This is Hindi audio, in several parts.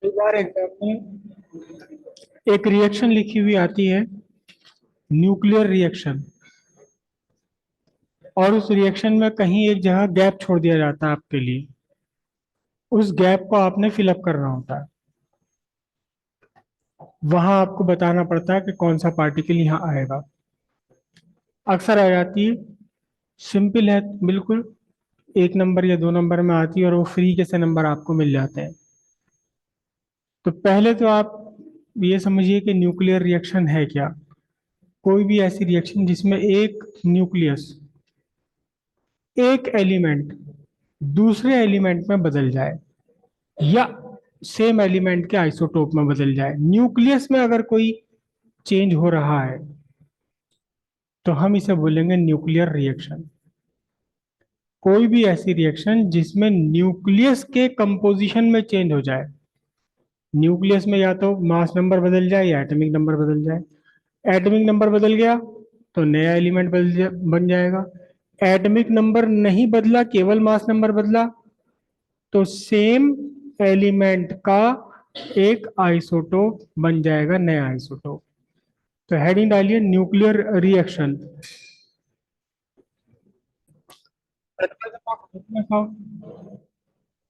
कई बार एग्जाम में एक रिएक्शन लिखी हुई आती है, न्यूक्लियर रिएक्शन, और उस रिएक्शन में कहीं एक जगह गैप छोड़ दिया जाता है आपके लिए। उस गैप को आपने फिलअप करना होता है। वहां आपको बताना पड़ता है कि कौन सा पार्टिकल यहाँ आएगा। अक्सर आ जाती है, सिंपल है बिल्कुल, 1 नंबर या 2 नंबर में आती है और वो फ्री के से नंबर आपको मिल जाते हैं। तो पहले तो आप ये समझिए कि न्यूक्लियर रिएक्शन है क्या। कोई भी ऐसी रिएक्शन जिसमें एक न्यूक्लियस, एक एलिमेंट दूसरे एलिमेंट में बदल जाए, या सेम एलिमेंट के आइसोटोप में बदल जाए। न्यूक्लियस में अगर कोई चेंज हो रहा है तो हम इसे बोलेंगे न्यूक्लियर रिएक्शन। कोई भी ऐसी रिएक्शन जिसमें न्यूक्लियस के कंपोजिशन में चेंज हो जाए। न्यूक्लियस में या तो मास नंबर बदल जाए या एटॉमिक नंबर बदल जाए। एटॉमिक नंबर बदल गया तो नया एलिमेंट बन जाएगा। एटॉमिक नंबर नहीं बदला, केवल मास नंबर बदला, तो सेम एलिमेंट का एक आइसोटोप बन जाएगा, नया आइसोटोप। तो हेडिंग डालिए nuclear reaction.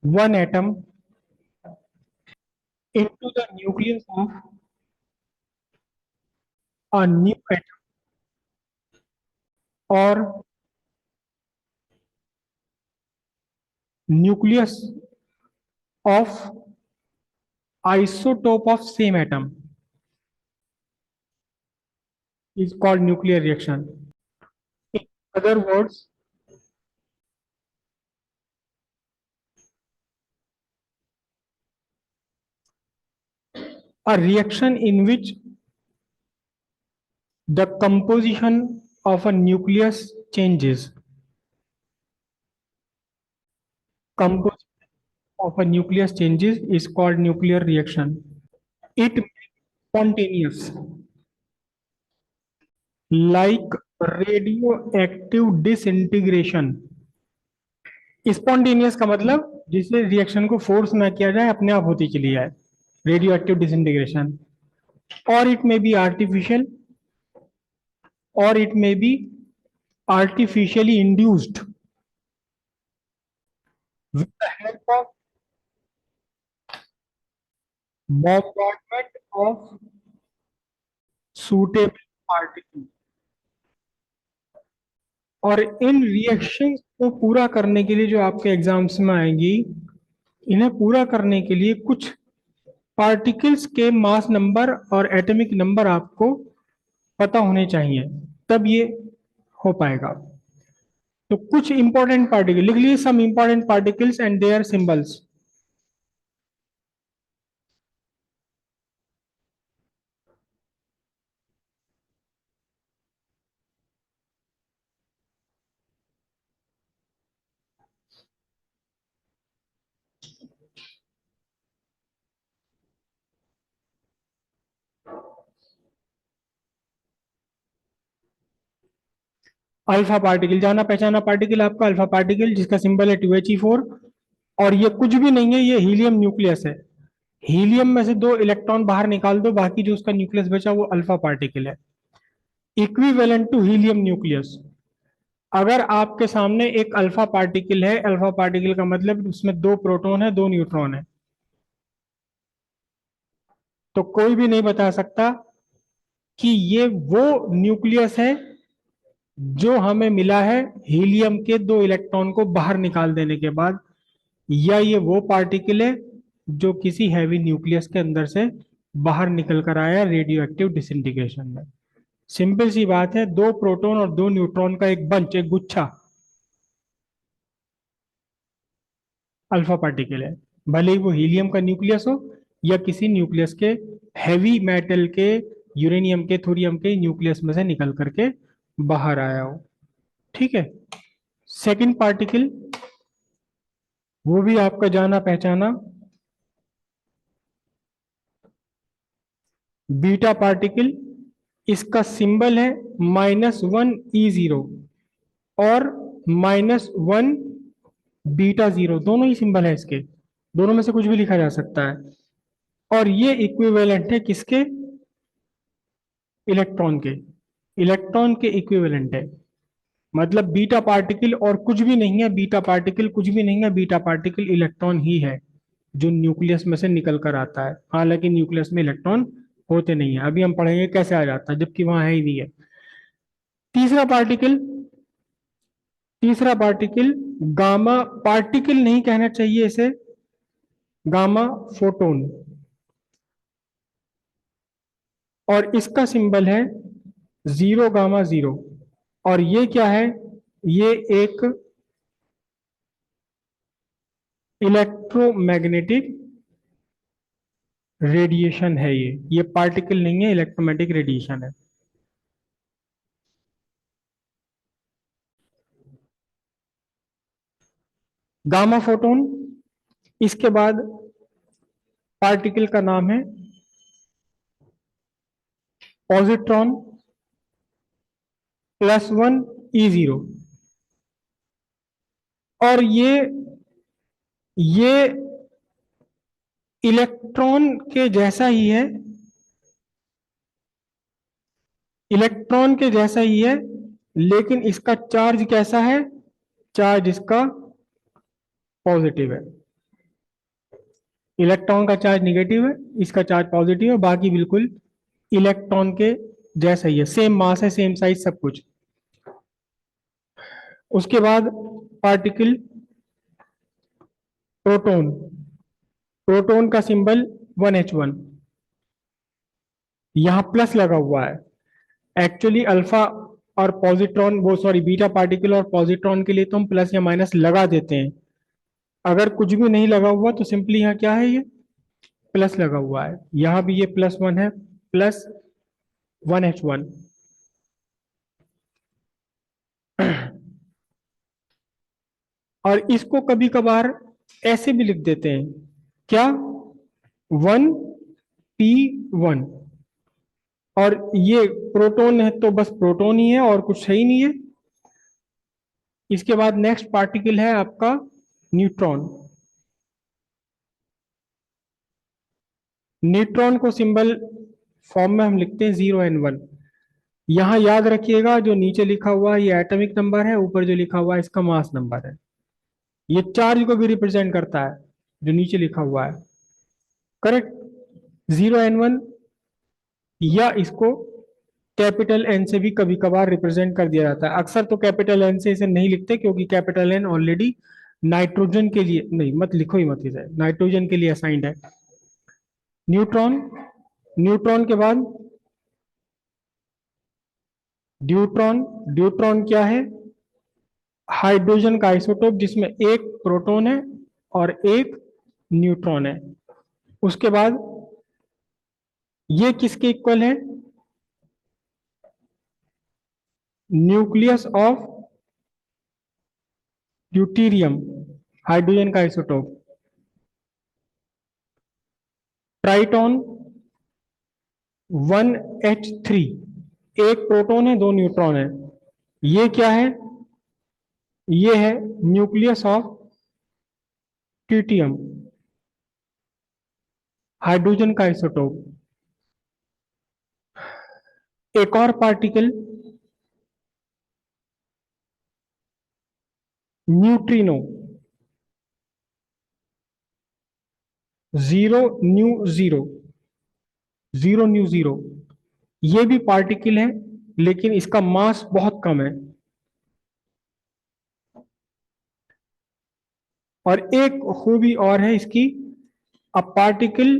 One atom into the nucleus of a new atom or nucleus of isotope of same atom is called nuclear reaction. In other words, a reaction in which the composition of a nucleus changes. Composition of a nucleus changes is called nuclear reaction. It may be spontaneous, like radioactive disintegration. Spontaneous का मतलब जिससे रिएक्शन को फोर्स ना किया जाए, अपने आप होती चली जाए, रेडियो एक्टिव डिसइंटीग्रेशन। और इट मे बी आर्टिफिशियल, और it may be artificially induced with the help of bombardment of suitable particles. और इन रिएक्शंस को पूरा करने के लिए जो आपके एग्जाम्स में आएंगी, इन्हें पूरा करने के लिए कुछ पार्टिकल्स के मास नंबर और एटॉमिक नंबर आपको पता होने चाहिए, तब ये हो पाएगा। तो कुछ इंपॉर्टेंट पार्टिकल लिख लीजिए, some important particles and their symbols. Alpha particle, जाना पहचाना पार्टिकल आपका अल्फा पार्टिकल, जिसका सिंबल है 2He4। और ये कुछ भी नहीं है, ये हीलियम न्यूक्लियस है। हीलियम में से 2 इलेक्ट्रॉन बाहर निकाल दो, बाकी जो उसका न्यूक्लियस बचा वो अल्फा पार्टिकल है, इक्विवेलेंट टू हीलियम न्यूक्लियस। अगर आपके सामने एक अल्फा पार्टिकल है, अल्फा पार्टिकल का मतलब उसमें 2 प्रोटॉन है, 2 न्यूट्रॉन है, तो कोई भी नहीं बता सकता कि ये वो न्यूक्लियस है जो हमें मिला है हीलियम के 2 इलेक्ट्रॉन को बाहर निकाल देने के बाद, या ये वो पार्टिकल है जो किसी हैवी न्यूक्लियस के अंदर से बाहर निकल कर आया रेडियो एक्टिव डिसइंटीग्रेशन में। सिंपल सी बात है, 2 प्रोटॉन और 2 न्यूट्रॉन का एक बंच, एक गुच्छा अल्फा पार्टिकल है, भले ही वो हीलियम का न्यूक्लियस हो या किसी न्यूक्लियस के हैवी मेटल के, यूरेनियम के, थोरियम के न्यूक्लियस में से निकल करके बाहर आया हो। ठीक है। सेकंड पार्टिकल, वो भी आपका जाना पहचाना बीटा पार्टिकल। इसका सिंबल है -1 E0 और -1 बीटा 0, दोनों ही सिंबल है इसके, दोनों में से कुछ भी लिखा जा सकता है। और ये इक्विवेलेंट है किसके? इलेक्ट्रॉन के। इलेक्ट्रॉन के इक्विवेलेंट है, मतलब बीटा पार्टिकल और कुछ भी नहीं है, बीटा पार्टिकल कुछ भी नहीं है, बीटा पार्टिकल इलेक्ट्रॉन ही है जो न्यूक्लियस में से निकल कर आता है। हालांकि न्यूक्लियस में इलेक्ट्रॉन होते नहीं है, अभी हम पढ़ेंगे कैसे आ जाता है, जबकि वहां है ही नहीं है। तीसरा पार्टिकल, तीसरा पार्टिकल गामा पार्टिकल नहीं कहना चाहिए इसे, गामा फोटोन। और इसका सिंबल है 0 गामा 0। और ये क्या है? ये एक इलेक्ट्रोमैग्नेटिक रेडिएशन है। ये पार्टिकल नहीं है, इलेक्ट्रोमैग्नेटिक रेडिएशन है। Gamma photon. इसके बाद पार्टिकल का नाम है पॉजिट्रॉन +1 E0। और ये इलेक्ट्रॉन के जैसा ही है, इलेक्ट्रॉन के जैसा ही है, लेकिन इसका चार्ज कैसा है? चार्ज इसका पॉजिटिव है। इलेक्ट्रॉन का चार्ज निगेटिव है, इसका चार्ज पॉजिटिव है, बाकी बिल्कुल इलेक्ट्रॉन के जैसा ही है, सेम मास है, सेम साइज, सब कुछ। उसके बाद पार्टिकल प्रोटॉन। प्रोटॉन का सिंबल 1H1। यहां प्लस लगा हुआ है। एक्चुअली अल्फा और पॉजिट्रॉन, वो सॉरी बीटा पार्टिकल और पॉजिट्रॉन के लिए तो हम प्लस या माइनस लगा देते हैं। अगर कुछ भी नहीं लगा हुआ तो सिंपली यहाँ क्या है, ये प्लस लगा हुआ है। यहां भी ये +1 है, +1H1। और इसको कभी कभार ऐसे भी लिख देते हैं, क्या? 1P1। और ये प्रोटॉन है तो बस प्रोटॉन ही है और कुछ सही नहीं है। इसके बाद नेक्स्ट पार्टिकल है आपका न्यूट्रॉन। न्यूट्रॉन को सिंबल फॉर्म में हम लिखते हैं 0 N1। यहां याद रखिएगा जो नीचे लिखा हुआ है ये एटॉमिक नंबर है, ऊपर जो लिखा हुआ है इसका मास नंबर है। ये चार्ज को भी रिप्रेजेंट करता है जो नीचे लिखा हुआ है। करेक्ट। 0 N1, या इसको कैपिटल एन से भी कभी कभार रिप्रेजेंट कर दिया जाता है। अक्सर तो कैपिटल एन से इसे नहीं लिखते, क्योंकि कैपिटल एन ऑलरेडी नाइट्रोजन के लिए, नहीं मत लिखो ही मत, इसे नाइट्रोजन के लिए असाइंड है। न्यूट्रॉन। न्यूट्रॉन के बाद ड्यूट्रॉन। ड्यूट्रॉन क्या है? हाइड्रोजन का आइसोटोप जिसमें एक प्रोटॉन है और एक न्यूट्रॉन है। उसके बाद ये किसके इक्वल है? न्यूक्लियस ऑफ ड्यूटीरियम, हाइड्रोजन का आइसोटोप। ट्राइटॉन 1H3, एक प्रोटॉन है, दो न्यूट्रॉन है। ये क्या है? ये है न्यूक्लियस ऑफ ट्यूटियम, हाइड्रोजन का आइसोटोप। एक और पार्टिकल न्यूट्रिनो, 0 न्यू 0, 0 न्यू 0। ये भी पार्टिकल है, लेकिन इसका मास बहुत कम है। और एक खूबी और है इसकी, a particle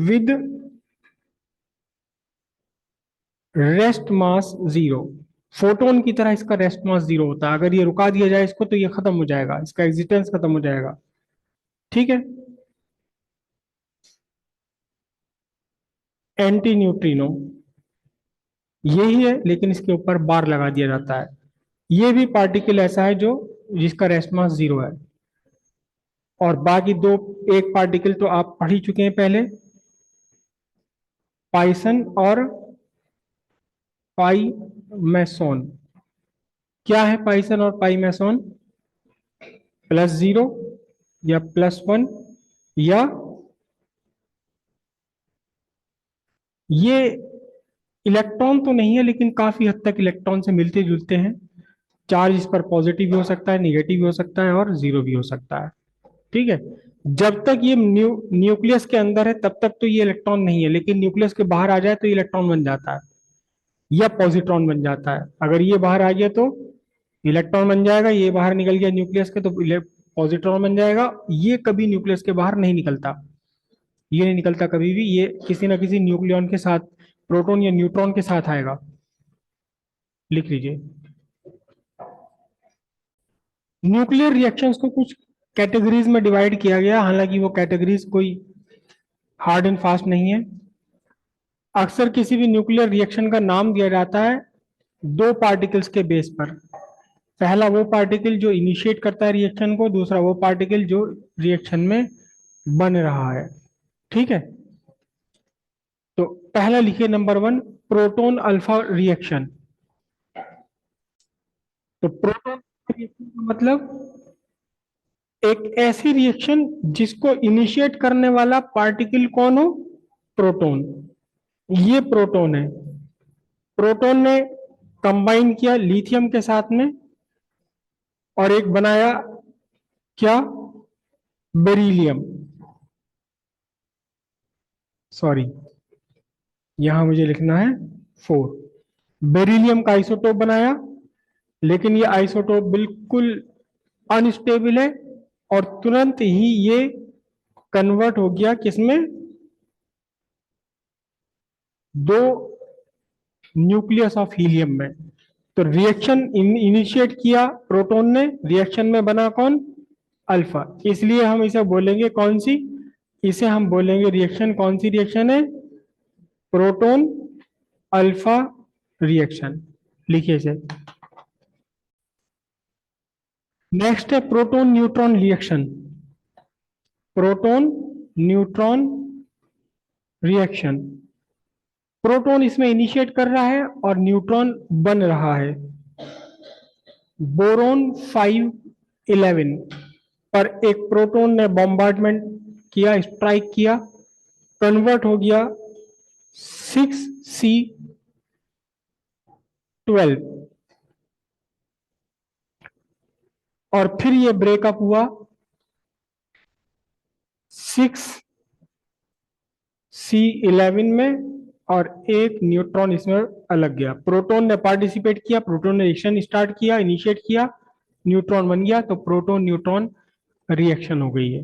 with rest mass 0। Photon की तरह इसका रेस्ट मास 0 होता है। अगर ये रुका दिया जाए इसको तो ये खत्म हो जाएगा, इसका एग्जिस्टेंस खत्म हो जाएगा। ठीक है। एंटी न्यूट्रिनो यही है, लेकिन इसके ऊपर बार लगा दिया जाता है। ये भी पार्टिकल ऐसा है जो जिसका रेस्ट मास 0 है। और बाकी दो, एक पार्टिकल तो आप पढ़ ही चुके हैं पहले, पाइसन और पाई मैसोन। क्या है पाइसन और पाई मैसोन? +0 या +1 या ये इलेक्ट्रॉन तो नहीं है, लेकिन काफी हद तक इलेक्ट्रॉन से मिलते जुलते हैं। चार्ज इस पर पॉजिटिव भी हो सकता है, निगेटिव भी हो सकता है, और जीरो भी हो सकता है। ठीक है। जब तक ये न्यूक्लियस के अंदर है तब तक तो ये इलेक्ट्रॉन नहीं है, लेकिन न्यूक्लियस के बाहर आ जाए तो ये इलेक्ट्रॉन बन जाता है या पॉजिट्रॉन बन जाता है। अगर ये बाहर आ गया तो इलेक्ट्रॉन बन जाएगा, ये बाहर निकल गया न्यूक्लियस के तो पॉजिट्रॉन बन जाएगा। ये कभी न्यूक्लियस के बाहर नहीं निकलता, ये नहीं निकलता कभी भी, ये किसी ना किसी न्यूक्लियन के साथ, प्रोटॉन या न्यूट्रॉन के साथ आएगा। लिख लीजिए। न्यूक्लियर रिएक्शंस को कुछ कैटेगरीज में डिवाइड किया गया, हालांकि वो कैटेगरीज कोई हार्ड एंड फास्ट नहीं है। अक्सर किसी भी न्यूक्लियर रिएक्शन का नाम दिया जाता है दो पार्टिकल्स के बेस पर। पहला वो पार्टिकल जो इनिशिएट करता है रिएक्शन को, दूसरा वो पार्टिकल जो रिएक्शन में बन रहा है। ठीक है। तो पहला लिखिए number one, proton alpha reaction. तो प्रोटॉन रिएक्शन का मतलब एक ऐसी रिएक्शन जिसको इनिशिएट करने वाला पार्टिकल कौन हो? प्रोटॉन। ये प्रोटॉन है। प्रोटॉन ने कंबाइन किया लिथियम के साथ में और एक बनाया क्या? बेरिलियम। सॉरी, यहां मुझे लिखना है 4। बेरिलियम का आइसोटोप बनाया, लेकिन ये आइसोटोप बिल्कुल अनस्टेबल है और तुरंत ही ये कन्वर्ट हो गया किसमें? दो न्यूक्लियस ऑफ हीलियम में। तो रिएक्शन इनिशिएट किया प्रोटॉन ने, रिएक्शन में बना कौन? अल्फा। इसलिए हम इसे बोलेंगे कौन सी? इसे हम बोलेंगे रिएक्शन, कौन सी रिएक्शन है? Proton alpha reaction. लिखिए इसे। नेक्स्ट है proton neutron reaction. Proton neutron reaction. Proton इसमें इनिशिएट कर रहा है और न्यूट्रॉन बन रहा है। बोरोन 511 पर एक प्रोटॉन ने बॉम्बार्डमेंट किया, स्ट्राइक किया, कन्वर्ट हो गया 6C12 और फिर ये ब्रेकअप हुआ 6C11 में और एक न्यूट्रॉन इसमें अलग गया। प्रोटॉन ने पार्टिसिपेट किया, प्रोटॉन ने रिएक्शन स्टार्ट किया, इनिशिएट किया, न्यूट्रॉन बन गया, तो प्रोटॉन न्यूट्रॉन रिएक्शन हो गई है।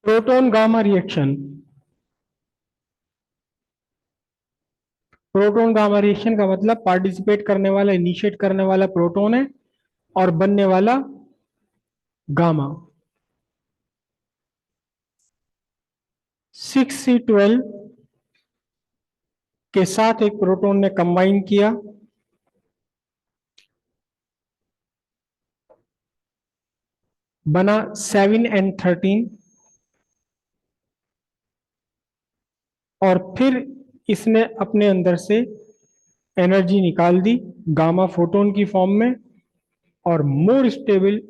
Proton gamma reaction. Proton gamma reaction का मतलब पार्टिसिपेट करने वाला, इनिशिएट करने वाला प्रोटॉन है और बनने वाला गामा। 6C12 के साथ एक प्रोटॉन ने कंबाइन किया, बना 7N13 और फिर इसने अपने अंदर से एनर्जी निकाल दी गामा फोटोन की फॉर्म में और मोर स्टेबल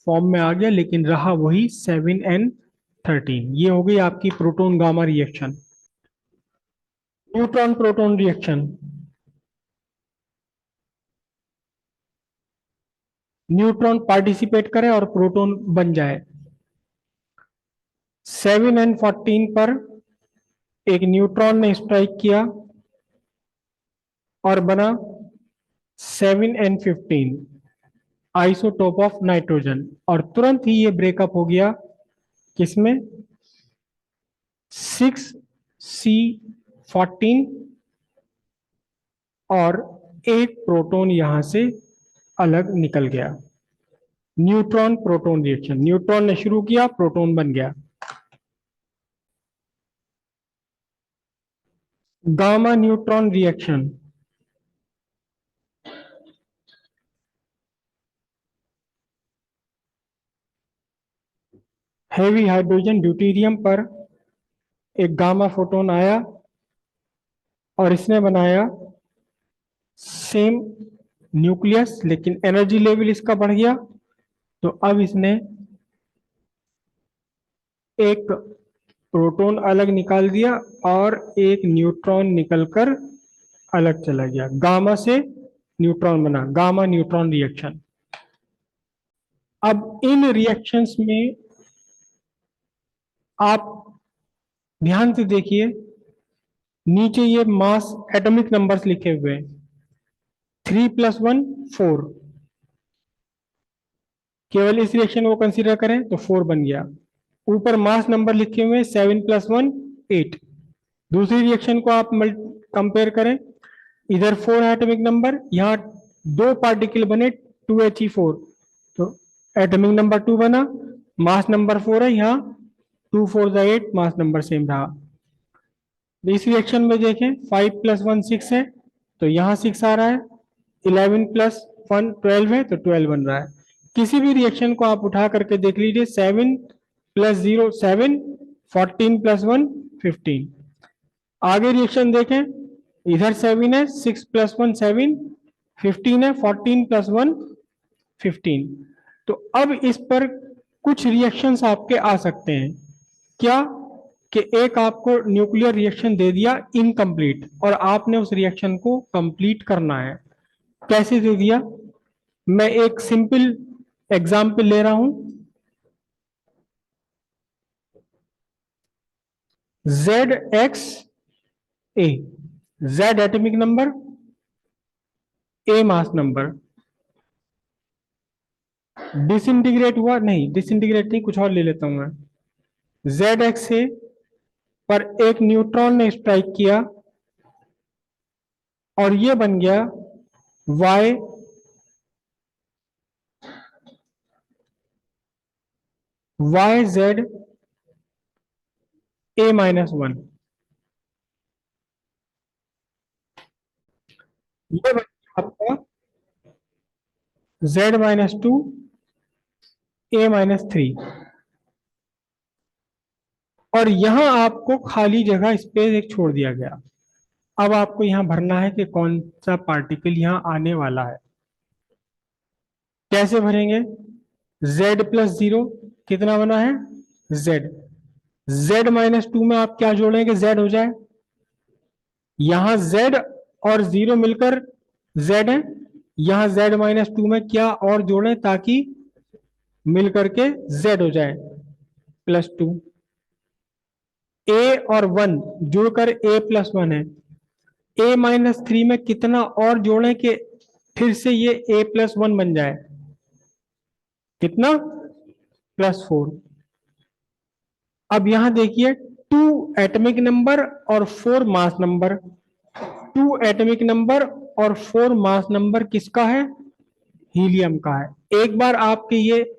फॉर्म में आ गया, लेकिन रहा वही 7N13। ये हो गई आपकी proton gamma reaction. Neutron proton reaction. Neutron participate करे और प्रोटॉन बन जाए। 7N14 पर एक न्यूट्रॉन ने स्ट्राइक किया और बना 7N15 आइसोटोप ऑफ नाइट्रोजन और तुरंत ही ये ब्रेकअप हो गया किसमें? 6C14 और एक प्रोटॉन यहां से अलग निकल गया। Neutron proton reaction. न्यूट्रॉन ने शुरू किया, प्रोटॉन बन गया। Gamma neutron reaction. Heavy hydrogen deuterium पर एक गामा फोटोन आया और इसने बनाया सेम न्यूक्लियस, लेकिन एनर्जी लेवल इसका बढ़ गया। तो अब इसने एक प्रोटॉन अलग निकाल दिया और एक न्यूट्रॉन निकलकर अलग चला गया, गामा से न्यूट्रॉन बना, गामा न्यूट्रॉन रिएक्शन। अब इन रिएक्शंस में आप ध्यान से देखिए, नीचे ये मास एटॉमिक नंबर्स लिखे हुए हैं, 3 + 1 4, केवल इस रिएक्शन को कंसीडर करें तो 4 बन गया। ऊपर मास नंबर लिखे हुए 7 + 1 8। दूसरी रिएक्शन को आप कंपेयर करें, इधर 4 एटॉमिक नंबर, यहाँ दो पार्टिकल बने 2He4, तो एटॉमिक नंबर 2 बना, मास नंबर 4 है, यहाँ 2 4 8, मास नंबर सेम रहा। इस रिएक्शन में देखें 5 + 1 6 है, तो यहाँ 6 आ रहा है, 11 + 1 12 है, तो 12 बन रहा है। किसी भी रिएक्शन को आप उठा करके देख लीजिए, 7 + 0 7, 14 + 1 15। आगे रिएक्शन देखें, इधर 7 है, 6 + 1 7, 15 है, 14 + 1 15। तो अब इस पर कुछ रिएक्शंस आपके आ सकते हैं, क्या कि एक आपको न्यूक्लियर रिएक्शन दे दिया इनकम्प्लीट, और आपने उस रिएक्शन को कंप्लीट करना है। कैसे दे दिया, मैं एक सिंपल एग्जाम्पल ले रहा हूं, ZXA, Z atomic number, A mass number, disintegrate हुआ नहीं, डिसइंटीग्रेट नहीं, कुछ और ले लेता हूं मैं। ZXA पर एक न्यूट्रॉन ने स्ट्राइक किया और ये बन गया YZ A-1, ये बन गया आपका Z-2 A-3, और यहां आपको खाली जगह स्पेस एक छोड़ दिया गया। अब आपको यहां भरना है कि कौन सा पार्टिकल यहां आने वाला है। कैसे भरेंगे, Z + 0 कितना बना है, Z, Z-2 में आप क्या जोड़ेंगे, Z हो जाए, यहां Z और 0 मिलकर Z है, यहां Z-2 में क्या और जोड़ें ताकि मिलकर के Z हो जाए, +2। A और 1 जोड़कर A+1 है, A-3 में कितना और जोड़ें कि फिर से ये A+1 बन जाए, कितना, +4। अब यहां देखिए 2 एटॉमिक नंबर और 4 मास नंबर, 2 एटॉमिक नंबर और 4 मास नंबर किसका है, हीलियम का है। एक बार आपके ये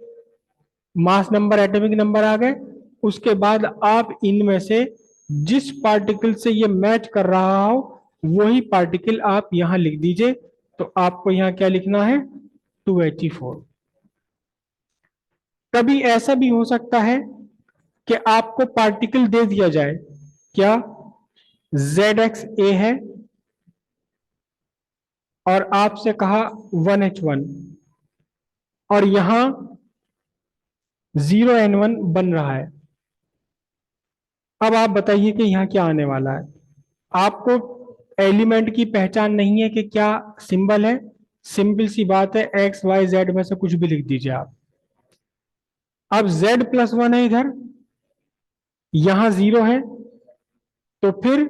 मास नंबर एटॉमिक नंबर आ गए, उसके बाद आप इनमें से जिस पार्टिकल से ये मैच कर रहा हो वही पार्टिकल आप यहां लिख दीजिए। तो आपको यहां क्या लिखना है, 2He4। कभी ऐसा भी हो सकता है कि आपको पार्टिकल दे दिया जाए, क्या, ZXA है और आपसे कहा 1H1, और यहां 0N1 बन रहा है। अब आप बताइए कि यहां क्या आने वाला है। आपको एलिमेंट की पहचान नहीं है कि क्या सिंबल है, सिंपल सी बात है, XYZ में से कुछ भी लिख दीजिए आप। अब Z+1 है इधर, यहां 0 है, तो फिर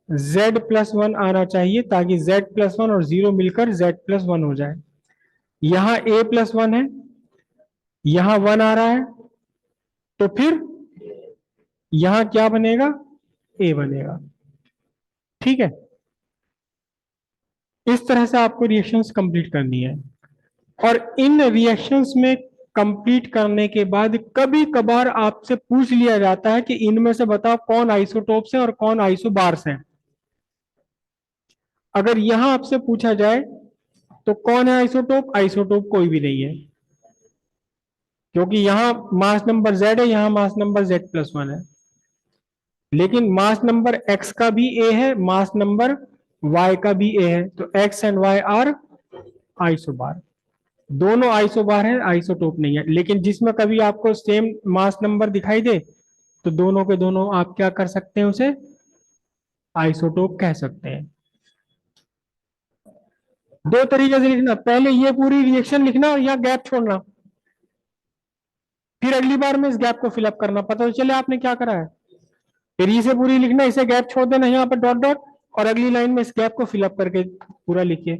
Z+1 आना चाहिए ताकि Z+1 और 0 मिलकर Z+1 हो जाए। यहां A+1 है, यहां 1 आ रहा है, तो फिर यहां क्या बनेगा, A बनेगा। ठीक है, इस तरह से आपको रिएक्शंस कंप्लीट करनी है। और इन रिएक्शंस में कंप्लीट करने के बाद कभी कभार आपसे पूछ लिया जाता है कि इनमें से बताओ कौन आइसोटोप्स है और कौन आइसोबार्स हैं। अगर यहां आपसे पूछा जाए तो कौन है आइसोटोप, आइसोटोप कोई भी नहीं है, क्योंकि यहां मास नंबर Z है, यहां मास नंबर Z+1 है। लेकिन मास नंबर X का भी A है, मास नंबर Y का भी A है, तो X and Y are isobar. दोनों आइसोबार है, आइसोटोप नहीं है। लेकिन जिसमें कभी आपको सेम मास नंबर दिखाई दे तो दोनों के दोनों आप क्या कर सकते हैं, उसे आइसोटोप कह सकते हैं। दो तरीके से लिखना, पहले ये पूरी रिएक्शन लिखना और यहाँ गैप छोड़ना, फिर अगली बार में इस गैप को फिलअप करना, पता तो चले आपने क्या करा है। फिर इसे पूरी लिखना, इसे गैप छोड़ देना यहाँ पर डॉट डॉट, और अगली लाइन में इस गैप को फिलअप करके पूरा लिखिए।